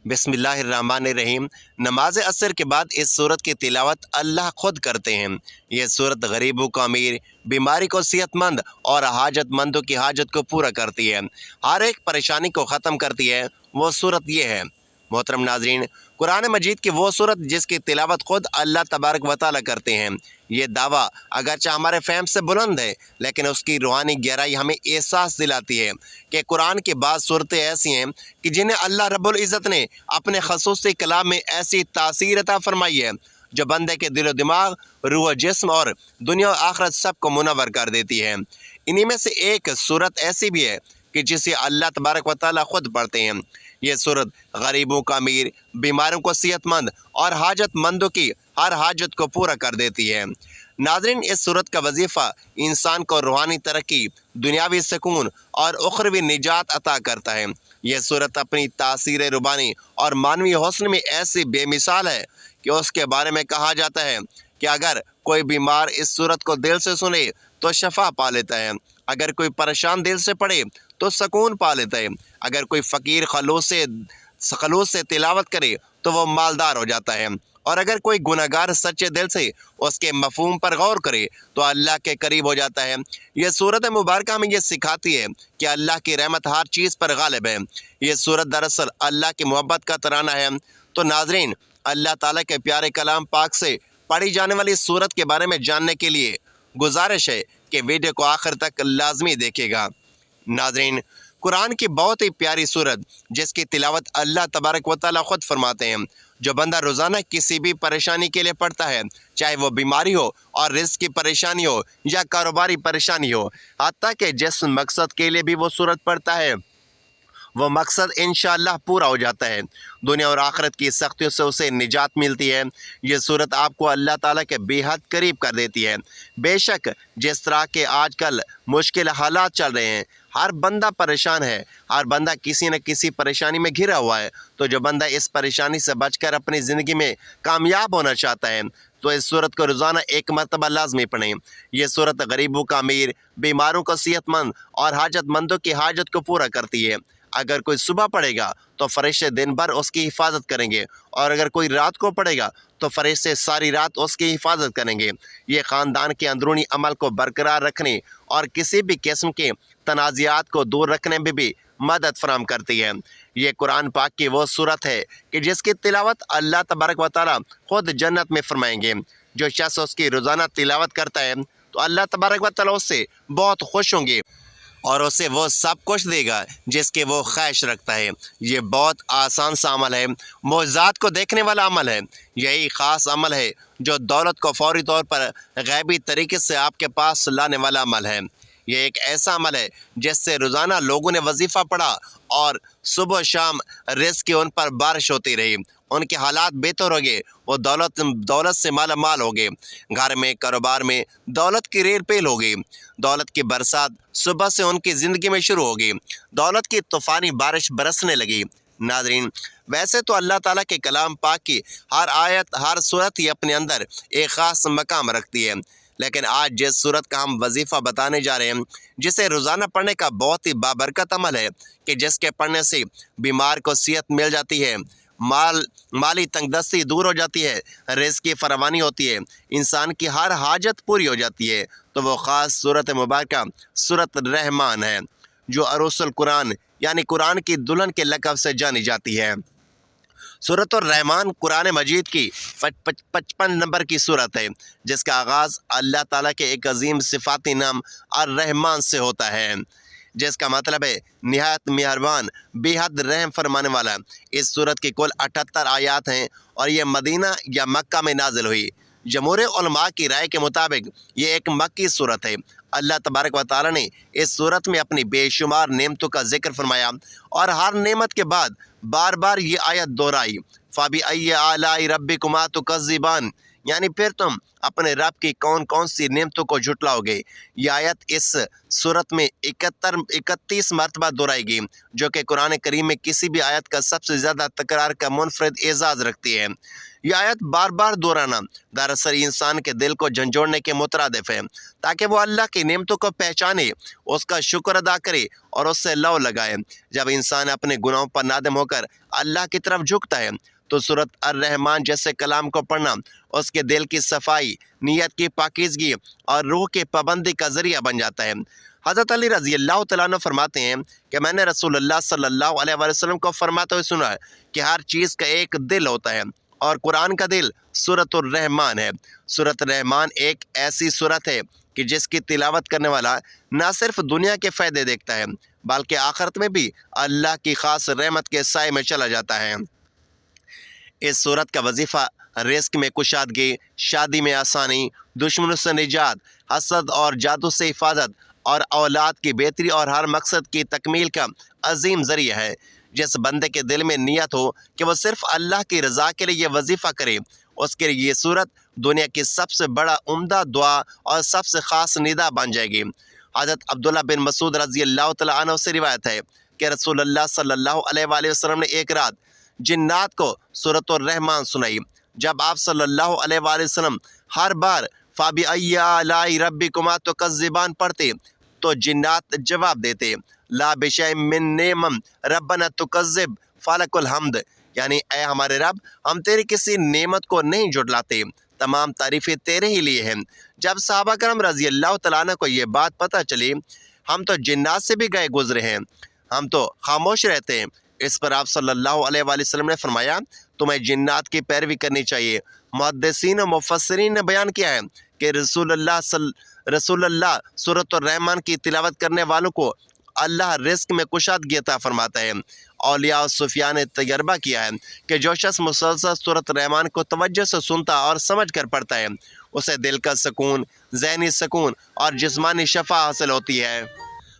बिस्मिल्लाहिर्रहमानिर्रहीम। नमाज असर के बाद इस सूरत की तिलावत अल्लाह खुद करते हैं। ये सूरत गरीबों को अमीर, बीमारी को सेहतमंद और हाजतमंदों की हाजत को पूरा करती है। हर एक परेशानी को ख़त्म करती है। वो सूरत ये है। मोहतरम नाजरीन, कुरान मजीद की वो सूरत जिसकी तिलावत खुद अल्लाह तबारक व तआला करते हैं। ये दावा अगरचे हमारे फ़हम से बुलंद है, लेकिन उसकी रूहानी गहराई हमें एहसास दिलाती है कि कुरान की बाद सूरतें ऐसी हैं कि जिन्हें अल्लाह रब्बुल इज़्ज़त ने अपने खसूसी कलाम में ऐसी तासीर अता फरमाई है जो बंदे के दिलो दिमाग, रूह जिस्म और दुनिया और आखिरत सब को मुनव्वर कर देती है। इन्हीं में से एक सूरत ऐसी भी है कि जिसे अल्लाह तबारक व तआला खुद पढ़ते हैं। ये सूरत गरीबों का अमीर, बीमारों को सेहतमंद और हाजतमंदों की हर हाजत को पूरा कर देती है। नाज़रीन, इस सूरत का वजीफ़ा इंसान को रूहानी तरक्की, दुनियावी सुकून और उखरवी निजात अता करता है। यह सूरत अपनी तासीर रुबानी और मानवी हौसले में ऐसी बेमिसाल है कि उसके बारे में कहा जाता है कि अगर कोई बीमार इस सूरत को दिल से सुने तो शफा पा लेता है, अगर कोई परेशान दिल से पढ़े तो सुकून पा लेता है, अगर कोई फ़कीर खलूस से तिलावत करे तो वो मालदार हो जाता है, और अगर कोई गुनहगार सच्चे दिल से उसके मफ़हूम पर गौर करे तो अल्लाह के करीब हो जाता है। यह सूरत मुबारक हमें यह सिखाती है कि अल्लाह की रहमत हर चीज़ पर गालिब है। यह सूरत दरअसल अल्लाह की मोहब्बत का तराना है। तो नाजरीन, अल्लाह ताला के प्यारे कलाम पाक से पढ़ी जाने वाली सूरत के बारे में जानने के लिए गुजारिश है कि वीडियो को आखिर तक लाजमी देखेगा। नाजरीन, कुरान की बहुत ही प्यारी सूरत जिसकी तिलावत अल्लाह तबारक व तआला खुद फरमाते हैं। जो बंदा रोज़ाना किसी भी परेशानी के लिए पढ़ता है, चाहे वो बीमारी हो और रिज़्क की परेशानी हो या कारोबारी परेशानी हो, हत्ता कि जिस मकसद के लिए भी वो सूरत पढ़ता है वो मकसद इंशाअल्लाह पूरा हो जाता है। दुनिया और आखिरत की सख्तियों से उसे निजात मिलती है। ये सूरत आपको अल्लाह ताला के बेहद करीब कर देती है। बेशक जिस तरह के आजकल मुश्किल हालात चल रहे हैं, हर बंदा परेशान है, हर बंदा किसी न किसी परेशानी में घिरा हुआ है। तो जो बंदा इस परेशानी से बचकर अपनी ज़िंदगी में कामयाब होना चाहता है तो इस सूरत को रोज़ाना एक मरतबा लाजमी पढ़ें। यह सूरत गरीबों का अमीर, बीमारों को सेहतमंद और हाजतमंदों की हाजत को पूरा करती है। अगर कोई सुबह पढ़ेगा तो फरिश्ते दिन भर उसकी हिफाजत करेंगे, और अगर कोई रात को पढ़ेगा तो फरिश्ते सारी रात उसकी हिफाजत करेंगे। ये ख़ानदान के अंदरूनी अमल को बरकरार रखने और किसी भी किस्म के तनाज़ात को दूर रखने में भी मदद फराहम करती है। ये कुरान पाक की वो सूरत है कि जिसकी तिलावत अल्लाह तबारक व तआला खुद जन्नत में फरमाएंगे। जो शख्स उसकी रोज़ाना तिलावत करता है तो अल्लाह तबारक व तआला उससे बहुत खुश होंगे और उसे वो सब कुछ देगा जिसके वो ख्वाहिश रखता है। ये बहुत आसान सा अमल है, मौज़ात को देखने वाला अमल है। यही ख़ास अमल है जो दौलत को फौरी तौर पर गैबी तरीके से आपके पास लाने वाला अमल है। यह एक ऐसा अमल है जिससे रोज़ाना लोगों ने वजीफ़ा पढ़ा और सुबह शाम रिज़्क़ की उन पर बारिश होती रही, उनके हालात बेहतर हो गए, वो दौलत से माला माल हो गए, घर में कारोबार में दौलत की रेल पेल हो गई, दौलत की बरसात सुबह से उनकी ज़िंदगी में शुरू हो गई, दौलत की तूफ़ानी बारिश बरसने लगी। नाज़रीन, वैसे तो अल्लाह ताला के कलाम पाक की हर आयत, हर सूरत ही अपने अंदर एक ख़ास मकाम रखती है, लेकिन आज जिस सूरत का हम वजीफ़ा बताने जा रहे हैं, जिसे रोज़ाना पढ़ने का बहुत ही बाबरकत अमल है कि जिसके पढ़ने से बीमार को सेहत मिल जाती है, माली तंगदस्ती दूर हो जाती है, रिज़्क़ की फरावानी होती है, इंसान की हर हाजत पूरी हो जाती है, तो वो ख़ास सूरत मुबारका सूरत रहमान है, जो अरूसुल कुरान यानी कुरान की दुल्हन के लक़ब से जानी जाती है। सूरतुर रहमान कुरान मजीद की 55 नंबर की सूरत है, जिसका आगाज़ अल्लाह ताला के एक अजीम सिफ़ाती नाम अर्रहमान से होता है, जिसका मतलब है निहायत मेहरबान, बेहद रहम फरमाने वाला। इस सूरत की कुल 78 आयात हैं और ये मदीना या मक्का में नाजिल हुई। जमहूर उलमा की राय के मुताबिक ये एक मक्की सूरत है। अल्लाह तबारक व तआला ने इस सूरत में अपनी बेशुमार नेमतों का जिक्र फरमाया और हर नेमत के बाद बार बार ये आयत दोहराई, फ़बी आलाई रब्बिकुमा तुकज़्ज़िबान, यानी फिर तुम अपने रब की कौन कौन सी नेमतों को झुटलाओगे। ये आयत इस सूरत में 31 मरतबा दोहराई गई, जो कि कुरान करीम में किसी भी आयत का सबसे ज़्यादा तकरार का मुनफरद एजाज़ रखती है। یہ آیت بار بار دہرانا دراصل انسان کے دل کو جھنجھوڑنے کے مترادف ہے، تاکہ وہ اللہ کی نعمتوں کو پہچانے، اس کا شکر ادا کرے اور اس سے لو لگائے۔ جب انسان اپنے گناہوں پر نادم ہو کر اللہ کی طرف جھکتا ہے تو سورۃ الرحمن جیسے کلام کو پڑھنا اس کے دل کی صفائی، نیت کی پاکیزگی اور روح کی پابندی کا ذریعہ بن جاتا ہے۔ حضرت علی رضی اللہ تعالیٰ عنہ فرماتے ہیں کہ میں نے رسول اللہ صلی اللہ علیہ وآلہ وسلم کو فرماتے ہوئے سنا کہ ہر چیز کا ایک دل ہوتا ہے اور قرآن کا دل سورۃ الرحمن ہے۔ سورۃ الرحمن ایک ایسی سورت ہے کہ جس کی تلاوت کرنے والا نہ صرف دنیا کے فائدے دیکھتا ہے بلکہ آخرت میں بھی اللہ کی خاص رحمت کے سائے میں چلا جاتا ہے۔ اس صورت کا وظیفہ رزق میں کشادگی، شادی میں آسانی، دشمنوں سے نجات، حسد اور جادو سے حفاظت اور اولاد کی بہتری اور ہر مقصد کی تکمیل کا عظیم ذریعہ ہے۔ جس بندے کے دل میں نیت ہو کہ وہ صرف اللہ کی رضا کے لیے یہ وظیفہ کرے، اس کے لیے یہ صورت دنیا کی سب سے بڑا عمدہ دعا اور سب سے خاص ندا بن جائے گی۔ حضرت عبداللہ بن مسعود رضی اللہ تعالیٰ عنہ سے روایت ہے کہ رسول اللہ صلی اللہ علیہ وآلہ وسلم نے ایک رات جنات کو سورۃ الرحمن سنائی۔ جب آپ صلی اللہ علیہ وآلہ وسلم ہر بار فَبِأَيِّ آلَاءِ رَبِّكُمَا تُكَذِّبَانِ پڑھتے تو جنات جواب دیتے لا بِشَيْءٍ مِّن نِّعَمٍ رَبَّنَا تُكَذِّبْ فَلَكَ الْحَمْدُ، یعنی اے ہمارے رب، ہم تیری کسی نعمت کو نہیں جھٹلاتے، تمام تعریفیں تیرے ہی لیے ہیں۔ جب صحابہ کرام رضی اللہ تعالیٰ عنہ کو یہ بات پتہ چلی، ہم تو جنات سے بھی گئے گزرے ہیں، ہم تو خاموش رہتے ہیں۔ اس پر آپ صلی اللہ علیہ وآلہ وسلم نے فرمایا تمہیں جنات کی پیروی کرنی چاہیے۔ محدثین و مفسرین نے بیان کیا ہے کہ رسول اللہ سورۃ الرحمن کی تلاوت کرنے والوں کو اللہ رزق میں کشادگی عطا فرماتا ہے۔ اولیاء و صوفیاء نے تجربہ کیا ہے کہ جو شخص مسلسل سورۃ الرحمن کو توجہ سے سنتا اور سمجھ کر پڑھتا ہے اسے دل کا سکون، ذہنی سکون اور جسمانی شفا حاصل ہوتی ہے۔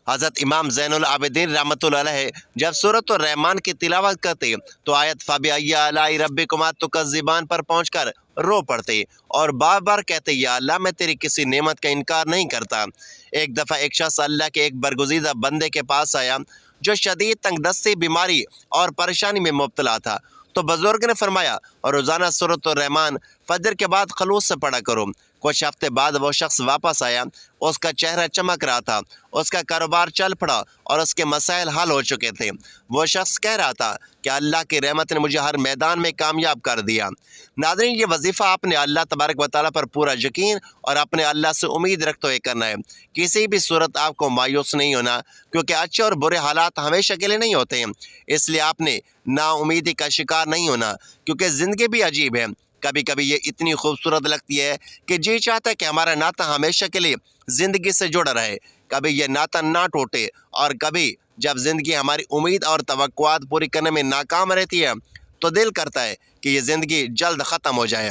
حضرت امام زین العابدین رحمۃ اللہ علیہ جب سورۃ الرحمن کی تلاوت کرتے تو آیت فَبِأَيِّ آلَاءِ رَبِّكُمَا تُكَذِّبَانِ پر پہنچ کر رو پڑتے اور بار بار کہتے یا اللہ میں تیری کسی نعمت کا انکار نہیں کرتا۔ ایک دفعہ ایک شخص اللہ کے ایک برگزیدہ بندے کے پاس آیا جو شدید تنگ دستی، بیماری اور پریشانی میں مبتلا تھا، تو بزرگ نے فرمایا اور روزانہ سورۃ الرحمن فجر کے بعد خلوص سے پڑھا کرو۔ کچھ ہفتے بعد وہ شخص واپس آیا، اس کا چہرہ چمک رہا تھا، اس کا کاروبار چل پڑا اور اس کے مسائل حل ہو چکے تھے۔ وہ شخص کہہ رہا تھا کہ اللہ کی رحمت نے مجھے ہر میدان میں کامیاب کر دیا۔ ناظرین، یہ وظیفہ اپنے اللہ تبارک و تعالیٰ پر پورا یقین اور اپنے اللہ سے امید رکھتے ہوئے کرنا ہے۔ کسی بھی صورت آپ کو مایوس نہیں ہونا، کیونکہ اچھے اور برے حالات ہمیشہ کے لیے نہیں ہوتے ہیں، اس لیے آپ نے نا امیدی کا شکار نہیں ہونا، کیونکہ زندگی بھی عجیب ہے۔ کبھی کبھی یہ اتنی خوبصورت لگتی ہے کہ جی چاہتا ہے کہ ہمارا ناطہ ہمیشہ کے لیے زندگی سے جڑا رہے، کبھی یہ ناطہ نہ ٹوٹے، اور کبھی جب زندگی ہماری امید اور توقعات پوری کرنے میں ناکام رہتی ہے تو دل کرتا ہے کہ یہ زندگی جلد ختم ہو جائے۔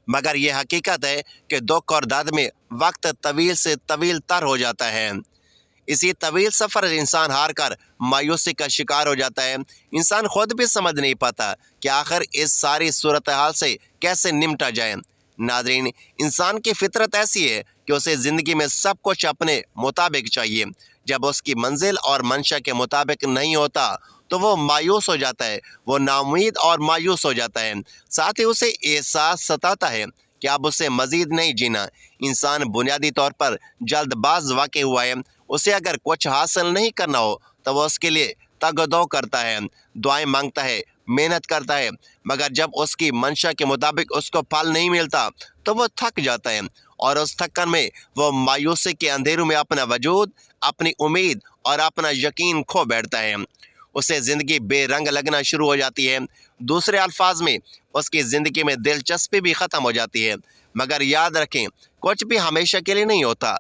مگر یہ حقیقت ہے کہ دکھ اور درد میں وقت طویل سے طویل تر ہو جاتا ہے۔ اسی طویل سفر انسان ہار کر مایوسی کا شکار ہو جاتا ہے۔ انسان خود بھی سمجھ نہیں پاتا کہ آخر اس ساری صورتحال سے کیسے نمٹا جائے۔ ناظرین، انسان کی فطرت ایسی ہے کہ اسے زندگی میں سب کچھ اپنے مطابق چاہیے۔ جب اس کی منزل اور منشا کے مطابق نہیں ہوتا تو وہ مایوس ہو جاتا ہے، وہ ناامید اور مایوس ہو جاتا ہے۔ ساتھ ہی اسے احساس ستاتا ہے کہ اب اسے مزید نہیں جینا۔ انسان بنیادی طور پر جلد باز واقع ہوا ہے۔ اسے اگر کچھ حاصل نہیں کرنا ہو تو وہ اس کے لیے تگ و دو کرتا ہے، دعائیں مانگتا ہے، محنت کرتا ہے، مگر جب اس کی منشا کے مطابق اس کو پھل نہیں ملتا تو وہ تھک جاتا ہے، اور اس تھکن میں وہ مایوسی کے اندھیروں میں اپنا وجود، اپنی امید اور اپنا یقین کھو بیٹھتا ہے۔ اسے زندگی بے رنگ لگنا شروع ہو جاتی ہے۔ دوسرے الفاظ میں اس کی زندگی میں دلچسپی بھی ختم ہو جاتی ہے۔ مگر یاد رکھیں، کچھ بھی ہمیشہ کے لیے نہیں ہوتا۔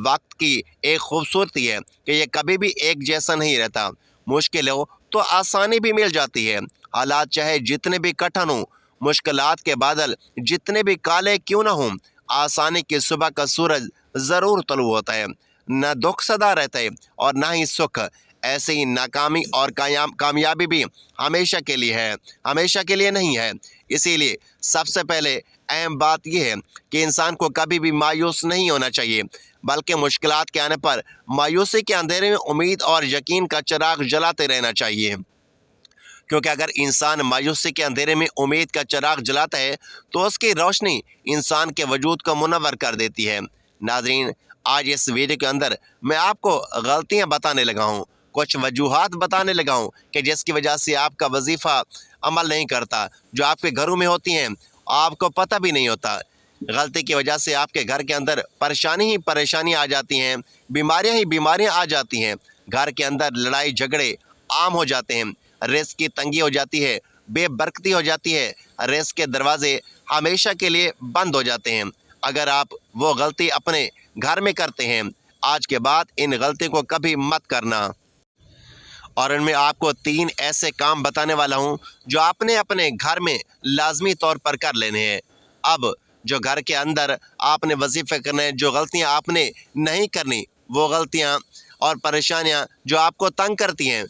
وقت کی ایک خوبصورتی ہے کہ یہ کبھی بھی ایک جیسا نہیں رہتا۔ مشکل ہو تو آسانی بھی مل جاتی ہے۔ حالات چاہے جتنے بھی کٹھن ہوں، مشکلات کے بادل جتنے بھی کالے کیوں نہ ہوں، آسانی کی صبح کا سورج ضرور طلوع ہوتا ہے۔ نہ دکھ سدا رہتا ہے اور نہ ہی سکھ۔ ایسے ہی ناکامی اور کامیابی بھی ہمیشہ کے لیے ہے، ہمیشہ کے لیے نہیں ہے۔ اسی لیے سب سے پہلے اہم بات یہ ہے کہ انسان کو کبھی بھی مایوس نہیں ہونا چاہیے، بلکہ مشکلات کے آنے پر مایوسی کے اندھیرے میں امید اور یقین کا چراغ جلاتے رہنا چاہیے۔ क्योंकि अगर इंसान मायूसी के अंधेरे में उम्मीद का चिराग जलाता है तो उसकी रोशनी इंसान के वजूद को मुनव्वर कर देती है। नाज़रीन, आज इस वीडियो के अंदर मैं आपको गलतियां बताने लगा हूं, कुछ वजूहात बताने लगा हूं कि जिसकी वजह से आपका वजीफ़ा अमल नहीं करता, जो आपके घरों में होती हैं आपको पता भी नहीं होता। गलती की वजह से आपके घर के अंदर परेशानी ही परेशानी आ जाती हैं, बीमारियां ही बीमारियां आ जाती हैं, घर के अंदर लड़ाई झगड़े आम हो जाते हैं, रिज़्क़ की तंगी हो जाती है, बेबरकती हो जाती है, रिज़्क़ के दरवाजे हमेशा के लिए बंद हो जाते हैं। अगर आप वो गलती अपने घर में करते हैं, आज के बाद इन गलतियों को कभी मत करना। और इनमें आपको 3 ऐसे काम बताने वाला हूं जो आपने अपने घर में लाजमी तौर पर कर लेने हैं। अब जो घर के अंदर आपने वजीफ़े करने हैं, जो गलतियां आपने नहीं करनी, वो गलतियां और परेशानियां जो आपको तंग करती हैं,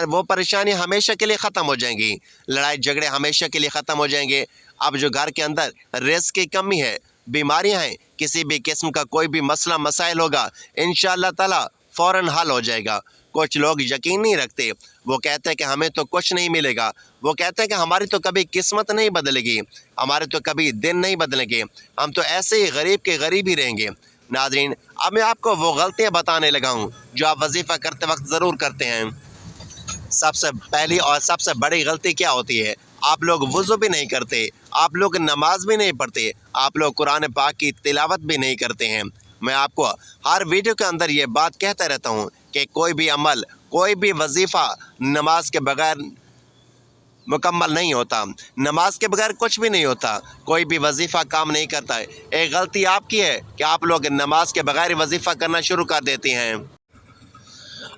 वो परेशानियां हमेशा के लिए ख़त्म हो जाएंगी, लड़ाई झगड़े हमेशा के लिए ख़त्म हो जाएंगे। अब जो घर के अंदर रिज़्क़ की कमी है, बीमारियां हैं, किसी भी किस्म का कोई भी मसला मसाइल होगा, इंशाअल्लाह ताला फ़ौरन हल हो जाएगा। कुछ लोग यकीन नहीं रखते, वो कहते हैं कि हमें तो कुछ नहीं मिलेगा, वो कहते हैं कि हमारी तो कभी किस्मत नहीं बदलेगी, हमारे तो कभी दिन नहीं बदलेंगे, हम तो ऐसे ही गरीब के गरीब ही रहेंगे। नाज़रीन, अब मैं आपको वो गलतियां बताने लगा हूं जो आप वजीफ़ा करते वक्त ज़रूर करते हैं। सबसे पहली और सबसे बड़ी गलती क्या होती है? आप लोग वज़ू भी नहीं करते, आप लोग नमाज भी नहीं पढ़ते, आप लोग कुरान पाक की तिलावत भी नहीं करते हैं। मैं आपको हर वीडियो के अंदर ये बात कहता रहता हूँ कि कोई भी अमल, कोई भी वजीफ़ा नमाज के बगैर मुकम्मल नहीं होता, नमाज के बगैर कुछ भी नहीं होता, कोई भी वजीफ़ा काम नहीं करता है। एक गलती आपकी है कि आप लोग नमाज के बगैर वजीफ़ा करना शुरू कर देते हैं।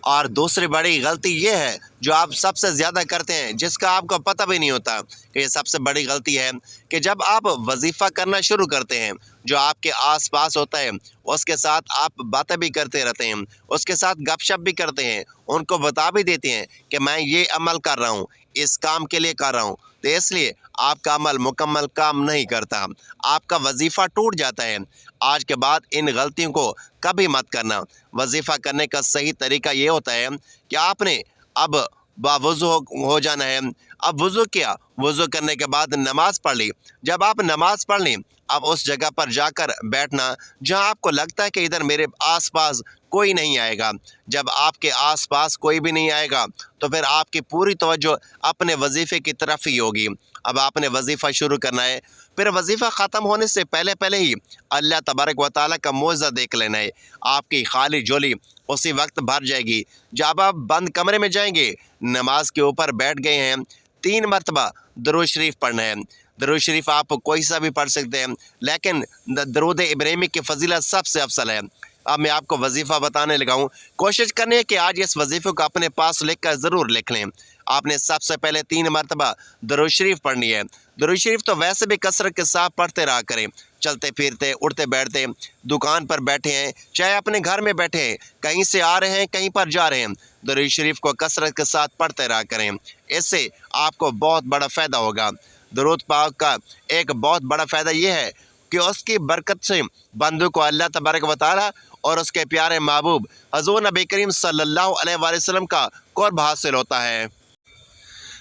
और दूसरी बड़ी गलती ये है जो आप सबसे ज़्यादा करते हैं, जिसका आपको पता भी नहीं होता कि ये सबसे बड़ी गलती है कि जब आप वजीफ़ा करना शुरू करते हैं, जो आपके आसपास होता है उसके साथ आप बातें भी करते रहते हैं, उसके साथ गपशप भी करते हैं, उनको बता भी देते हैं कि मैं ये अमल कर रहा हूँ, इस काम के लिए कर रहा हूँ, तो इसलिए आपका अमल मुकम्मल काम नहीं करता, आपका वजीफ़ा टूट जाता है। आज के बाद इन गलतियों को कभी मत करना। वजीफ़ा करने का सही तरीका ये होता है कि आपने अब बावुज़ू हो जाना है। अब वज़ू किया, वज़ू करने के बाद नमाज पढ़ ली। जब आप नमाज पढ़ लें, अब उस जगह पर जाकर बैठना जहां आपको लगता है कि इधर मेरे आसपास कोई नहीं आएगा। जब आपके आसपास कोई भी नहीं आएगा तो फिर आपकी पूरी तवज्जो अपने वजीफ़े की तरफ ही होगी। अब आपने वजीफ़ा शुरू करना है, फिर वजीफ़ा ख़त्म होने से पहले पहले ही अल्लाह तबारक व तआला का मौज़ा देख लेना है। आपकी खाली झोली उसी वक्त भर जाएगी जब आप बंद कमरे में जाएंगे, नमाज के ऊपर बैठ गए हैं, 3 मरतबा दरूद शरीफ पढ़ना है। दरूद शरीफ आप कोई सा भी पढ़ सकते हैं, लेकिन दरूद इब्राहिमी की फजीलत सबसे अफसल है। अब मैं आपको वजीफ़ा बताने लगा हूँ, कोशिश करनी है कि आज इस वजीफ़े को अपने पास लिख कर ज़रूर लिख लें। आपने सबसे पहले 3 मरतबा दरूद शरीफ पढ़नी है। दरूद शरीफ तो वैसे भी कसरत के साथ पढ़ते रहा करें, चलते फिरते, उठते बैठते, दुकान पर बैठे हैं, चाहे अपने घर में बैठे हैं, कहीं से आ रहे हैं, कहीं पर जा रहे हैं, दरूद शरीफ को कसरत के साथ पढ़ते रहा करें। इससे आपको बहुत बड़ा फ़ायदा होगा। दरूद पाक का एक बहुत बड़ा फ़ायदा ये है कि उसकी बरकत से बंदों को अल्लाह तबारक व तआला और उसके प्यारे महबूब हज़ूर नबी करीम सल्लल्लाहु अलैहि वसल्लम का क़ुर्ब हासिल होता है।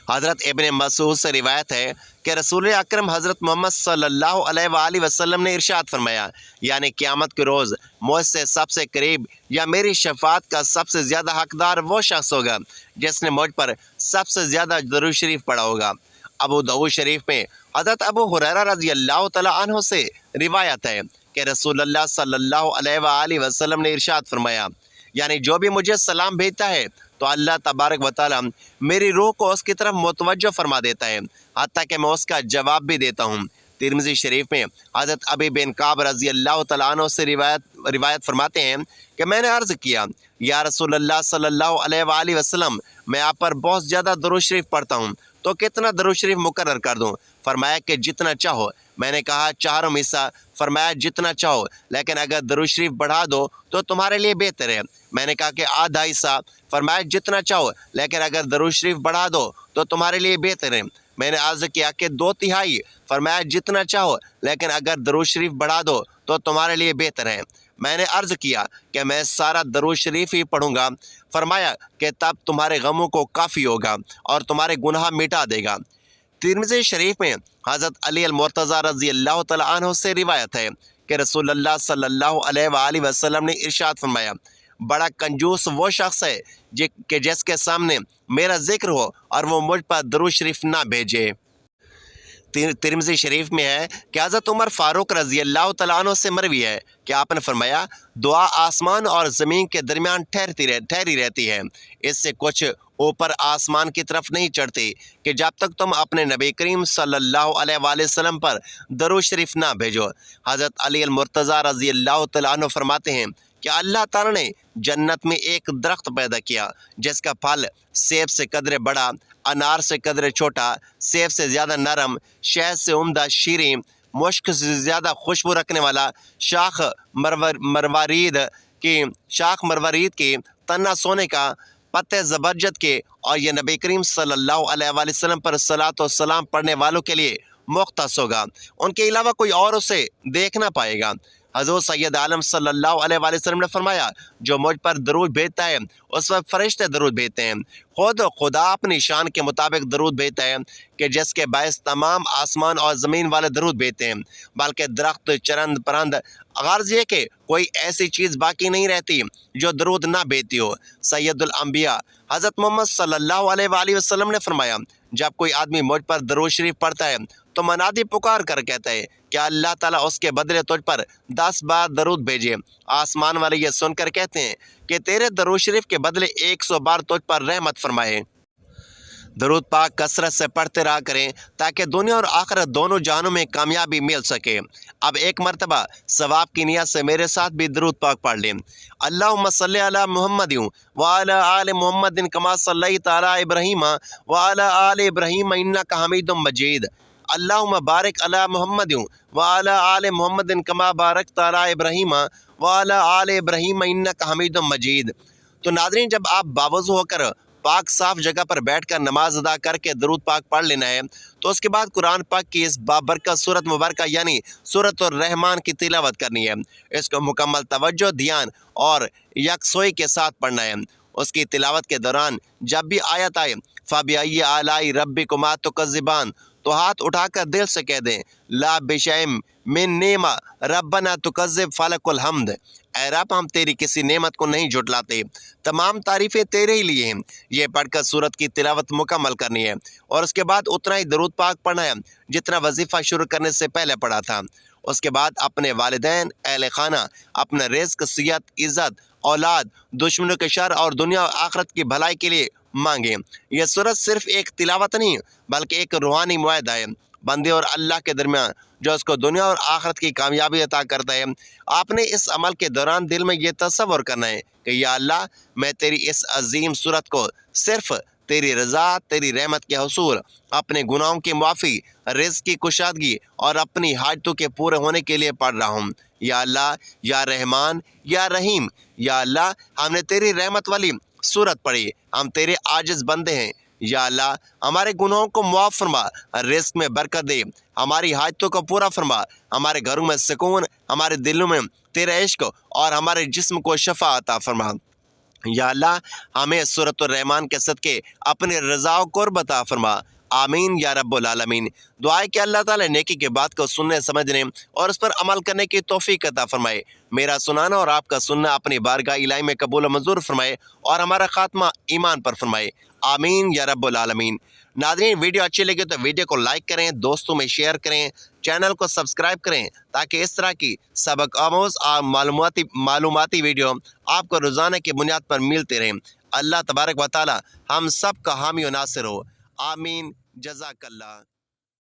हज़रत इब्न मसूद से रिवायत है कि रसूल अकरम हज़रत मोहम्मद सल्लल्लाहु अलैहि वसल्लम ने इरशाद फरमाया, यानी क़यामत के रोज़ मुझसे सबसे करीब या मेरी शफ़ाअत का सबसे ज़्यादा हकदार वो शख्स होगा जिसने मुझ पर सबसे ज़्यादा दरूद शरीफ पढ़ा होगा। अबू दाऊद शरीफ में हज़रत अबू हुरैरा रज़ी अल्लाह तआला अन्हु से रिवायत है कि रसूलुल्लाह सल्लल्लाहु अलैहि वसल्लम ने इरशाद फरमाया, यानी जो भी मुझे सलाम भेजता है तो अल्लाह तबारक व तआला मेरी रूह को उसकी तरफ मुतवज्जो फरमा देता है, हत्ता कि मैं उसका जवाब भी देता हूँ। तिरमिज़ी शरीफ में हज़रत अबी बिन काब रज़ी अल्लाह तआला अन्हु से रिवायत फरमाते हैं कि मैंने अर्ज़ किया, या रसूलल्लाह सल्लल्लाहु अलैहि वसल्लम, मैं आप पर बहुत ज़्यादा दरूद शरीफ पढ़ता हूँ, तो कितना दरूद शरीफ मुकर्रर कर दूँ? फरमाया कि जितना चाहो। मैंने कहा 4 हिस्सा। फरमाया जितना चाहो, लेकिन अगर दरूद शरीफ बढ़ा दो तो तुम्हारे लिए बेहतर है। मैंने कहा कि आधा हिस्सा। फरमाया जितना चाहो, लेकिन अगर दरूद शरीफ बढ़ा दो तो तुम्हारे लिए बेहतर है। मैंने अर्ज़ किया कि 2/3। फरमाया जितना चाहो, लेकिन अगर दरूद शरीफ बढ़ा दो तो तुम्हारे लिए बेहतर है। میں نے عرض کیا کہ میں سارا درود شریف ہی پڑھوں گا۔ فرمایا کہ تب تمہارے غموں کو کافی ہوگا اور تمہارے گناہ مٹا دے گا۔ ترمذی شریف میں حضرت علی المرتضیٰ رضی اللہ تعالیٰ عنہ سے روایت ہے کہ رسول اللہ صلی اللہ علیہ وآلہ وسلم نے ارشاد فرمایا، بڑا کنجوس وہ شخص ہے کہ جس کے سامنے میرا ذکر ہو اور وہ مجھ پر درود شریف نہ بھیجے۔ ترمذی شریف میں ہے کہ حضرت عمر فاروق رضی اللہ تعالیٰ عنہ سے مروی ہے کہ آپ نے فرمایا، دعا آسمان اور زمین کے درمیان ٹھہری رہتی ہے، اس سے کچھ اوپر آسمان کی طرف نہیں چڑھتی کہ جب تک تم اپنے نبی کریم صلی اللہ علیہ وآلہ وسلم پر درود شریف نہ بھیجو۔ حضرت علی المرتضیٰ رضی اللہ تعالیٰ عنہ فرماتے ہیں کہ اللہ تعالیٰ نے جنت میں ایک درخت پیدا کیا جس کا پھل سیب سے قدرے بڑا، انار سے قدرے چھوٹا، سیب سے زیادہ نرم، شہد سے عمدہ شیریں، مشک سے زیادہ خوشبو رکھنے والا، شاخ مروارید کی، تنا سونے کا، پتے زبرجد کے، اور یہ نبی کریم صلی اللہ علیہ وآلہ وسلم پر صلاۃ و سلام پڑھنے والوں کے لیے مختص ہوگا، ان کے علاوہ کوئی اور اسے دیکھ نہ پائے گا۔ حضور سید عالم صلی اللہ علیہ وآلہ وسلم نے فرمایا، جو مجھ پر درود بھیجتا ہے اس پر فرشتے درود بھیجتے ہیں، خود خدا اپنی شان کے مطابق درود بھیجتا ہے کہ جس کے باعث تمام آسمان اور زمین والے درود بھیجتے ہیں، بلکہ درخت، چرند، پرند، غرض یہ کہ کوئی ایسی چیز باقی نہیں رہتی جو درود نہ بھیجتی ہو۔ سید الانبیاء حضرت محمد صلی اللہ علیہ وآلہ وسلم نے فرمایا، جب کوئی آدمی مجھ پر درود شریف پڑھتا ہے تو منادی پکار کر کہتا ہے کہ اللہ تعالیٰ اس کے بدلے تجھ پر 10 بار درود بھیجے۔ آسمان والے یہ سن کر کہتے ہیں کہ تیرے درود شریف کے بدلے 100 بار تجھ پر رحمت فرمائے۔ درود پاک کثرت سے پڑھتے رہا کریں تاکہ دنیا اور آخرت دونوں جہانوں میں کامیابی مل سکے۔ اب ایک مرتبہ ثواب کی نیت سے میرے ساتھ بھی درود پاک پڑھ لیں۔ اللہم صلی علی محمد وعلی آل محمد کما صلیت علی ابراہیم وعلی آل ابراہیم انک حمید مجید۔ اللہم بارک علی محمد وعلی آل محمد کما بارکت علی ابراہیم وعلی آل ابراہیم انک حمید مجید۔ تو ناظرین، جب آپ باوضو ہو کر پاک صاف جگہ پر بیٹھ کر نماز ادا کر کے درود پاک پڑھ لینا ہے تو اس کے بعد قرآن پاک کی اس بابرکت سورت مبارکہ یعنی سورت الرحمن کی تلاوت کرنی ہے۔ اس کو مکمل توجہ، دھیان اور یکسوئی کے ساتھ پڑھنا ہے۔ اس کی تلاوت کے دوران جب بھی آیت آئے فَبِأَيِّ آلَاءِ رَبِّكُمَا تُكَذِّبَانِ تو ہاتھ اٹھا کر دل سے کہہ دیں، لا بِشَيْءٍ مِّن نِعْمَةٍ رَبَّنَا تُكَذِّبُ فَلَكَ الْحَمْدُ۔ اے رب، ہم تیری کسی نعمت کو نہیں جھٹلاتے، تمام تعریفیں تیرے ہی لیے ہیں۔ یہ پڑھ کر سورت کی تلاوت مکمل کرنی ہے اور اس کے بعد اتنا ہی درود پاک پڑھنا ہے جتنا وظیفہ شروع کرنے سے پہلے پڑھا تھا۔ اس کے بعد اپنے والدین، اہل خانہ، اپنا رزق، صحت، عزت، اولاد، دشمنوں کے شر اور دنیا و آخرت کی بھلائی کے لیے مانگیں۔ یہ سورت صرف ایک تلاوت نہیں بلکہ ایک روحانی معاہدہ ہے بندے اور اللہ کے درمیان، جو اس کو دنیا اور آخرت کی کامیابی عطا کرتا ہے۔ آپ نے اس عمل کے دوران دل میں یہ تصور کرنا ہے کہ یا اللہ، میں تیری اس عظیم سورت کو صرف تیری رضا، تیری رحمت کے حصول، اپنے گناہوں کی معافی، رزق کی کشادگی اور اپنی حاجتوں کے پورے ہونے کے لیے پڑھ رہا ہوں۔ یا اللہ، یا رحمان، یا رحیم، یا اللہ، ہم نے تیری رحمت والی سورت پڑھی، ہم تیرے عاجز بندے ہیں۔ یا اللہ، ہمارے گناہوں کو معاف فرما، رزق میں برکت دے، ہماری حاجتوں کو پورا فرما، ہمارے گھروں میں سکون، ہمارے دلوں میں تیرا عشق اور ہمارے جسم کو شفا عطا فرما۔ یا اللہ، ہمیں سورۃ الرحمن کے صدقے اپنے رضا و قرب عطا فرما۔ آمین یا رب العالمین۔ دعا ہے کہ اللہ تعالیٰ نیکی کے بات کو سننے، سمجھنے اور اس پر عمل کرنے کی توفیق عطا فرمائے۔ میرا سنانا اور آپ کا سننا اپنی بارگاہ الہی میں قبول و منظور فرمائے اور ہمارا خاتمہ ایمان پر فرمائے۔ آمین یا رب العالمین۔ ناظرین، ویڈیو اچھی لگے تو ویڈیو کو لائک کریں، دوستوں میں شیئر کریں، چینل کو سبسکرائب کریں تاکہ اس طرح کی سبق آموز اور معلوماتی ویڈیو آپ کو روزانہ کی بنیاد پر ملتے رہیں۔ اللہ تبارک و تعالی ہم سب کا حامی و ناصر ہو۔ آمین۔ جزاک اللہ۔